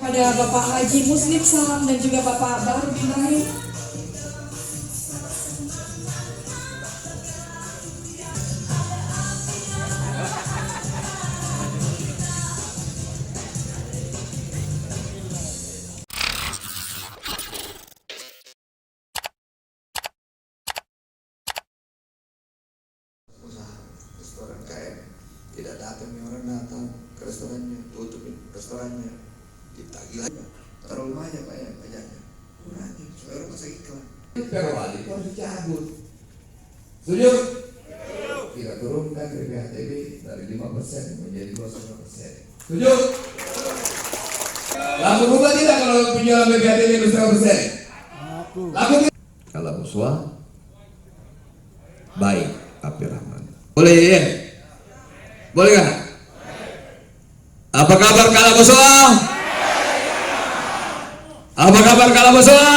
Kepada Bapak Haji Muslim Salam dan juga Bapak Baru Ibrahim. Restoran KM tidak datang, orang datang ke restorannya, tutupin restorannya, ditagih lagi, terlalu banyak pajaknya, kurangi supaya orang masuk iklan. Perwali itu harus dicabut. Setuju? Kita turunkan BPHTB dari 5% menjadi 25%. Setuju? Laku bunga tidak kalau penjualan BPHTB 25%? Laku. Kalau musuh baik, Api Rahman. Boleh ya? Boleh kan? Apa kabar Kala Bosoa? Apa kabar Kala Bosoa?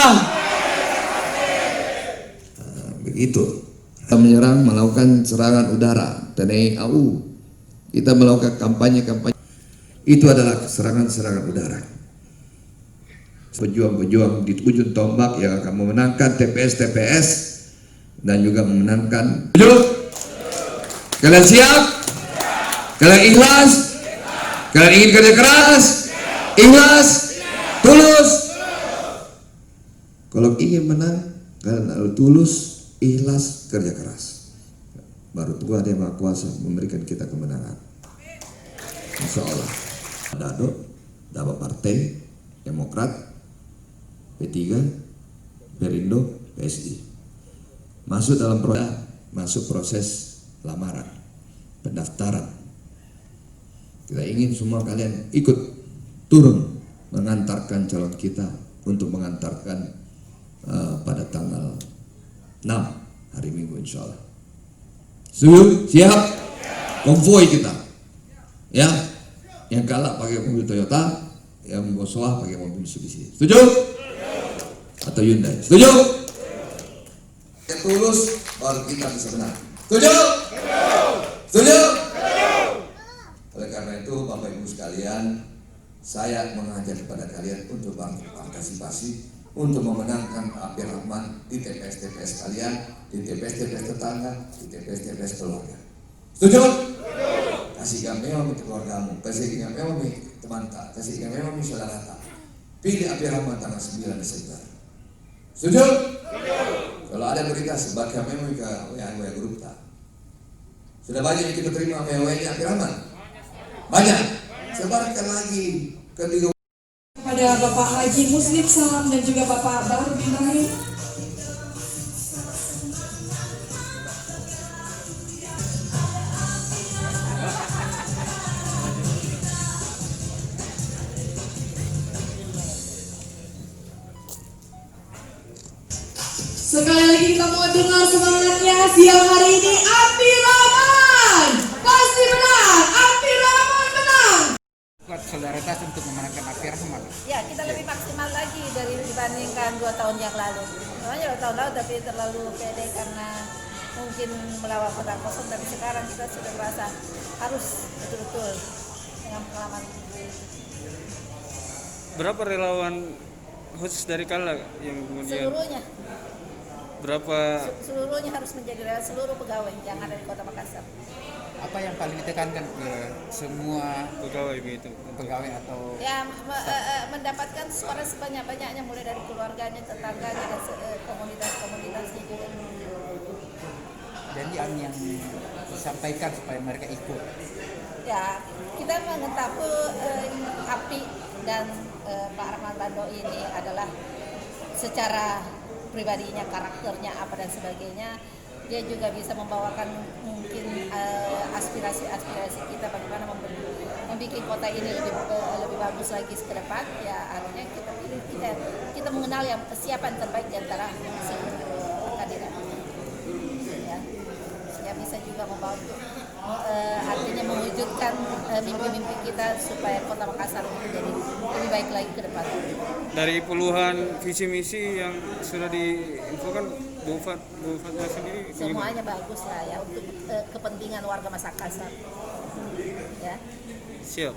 Begitu. Kita menyerang, melakukan serangan udara, TNI AU. Kita melakukan kampanye-kampanye. Itu adalah serangan-serangan udara. Pejuang-pejuang di ujung tombak yang akan memenangkan TPS-TPS dan juga memenangkan. Kalian siap? Kalian ikhlas? Kalian ingin kerja keras? Ikhlas? Tulus? Kalau ingin menang, kalian harus tulus, ikhlas, kerja keras. Baru Tuhan yang Maha Kuasa memberikan kita kemenangan. Insya Allah. Dado, dapat partai, Demokrat, P3, Perindo, PSI. Masuk proses lamaran, pendaftaran. Kita ingin semua kalian ikut turun mengantarkan calon kita untuk mengantarkan pada tanggal 6 hari Minggu insya Allah. Siap? Konvoy kita, ya. Yang kalah pakai mobil Toyota, yang Bosoa pakai mobil Mitsubishi. Setuju? Atau Hyundai? Setuju? Yang tulus baru kita bisa menang. Setuju? Setuju? Oleh karena itu Bapak Ibu sekalian, saya mengajak kepada kalian untuk berpartisipasi untuk memenangkan Api Rahman di TPS-TPS kalian, di TPS-TPS tetangga, di TPS-TPS keluarga. Setuju? Kasih kami untuk keluargamu, kasih kami untuk teman tak, kasih kami untuk saudara tak. Pilih Api Rahman tanggal 9 Desember. Setuju? Kalau ada berita sebagai kami ke WA grup tak. Sudah banyak yang kita terima WA-nya Api Rahman? Banyak. Sebarkan lagi ke Kepada Bapak Haji Muslim Salam dan juga Bapak Baru Ibrahim. Sekali lagi kita mau dengar semangatnya siang hari ini. Api Rahman pasti menang. Api Rahman menang. Buat solidaritas untuk memenangkan Api Rahman. Ya, kita lebih maksimal lagi dibandingkan 2 tahun yang lalu. Namanya 2 tahun lalu tapi terlalu pede karena mungkin melawan kota kosong, tapi sekarang kita sudah merasa harus betul-betul dengan pengalaman. Berapa relawan khusus dari Kala yang kemudian? Seluruhnya. Berapa? Seluruhnya harus menjadi relawan, seluruh pegawai yang ada di Kota Makassar. Apa yang paling ditekankan ke semua Pegawai begitu. pegawai atau Ya, mendapatkan suara sebanyak-banyaknya mulai dari keluarganya, tetangganya, dan komunitas-komunitasnya juga. janjian yang disampaikan supaya mereka ikut? Ya, kita mengetahui Api dan Pak Rahman Bando ini adalah secara pribadinya, karakternya apa dan sebagainya, dia juga bisa membawakan mungkin aspirasi-aspirasi kita bagaimana membuat kota ini lebih bagus lagi ke depan. Ya artinya kita pilih, kita mengenal siapa yang terbaik di antara kandidat. Ya, yang bisa juga membantu artinya mewujudkan mimpi-mimpi kita supaya Kota Makassar menjadi lebih baik lagi ke depan. Dari puluhan visi misi yang sudah diinfokan, Bu Fatma sendiri Semuanya bagus lah ya untuk kepentingan warga Makassar. Ya. siap.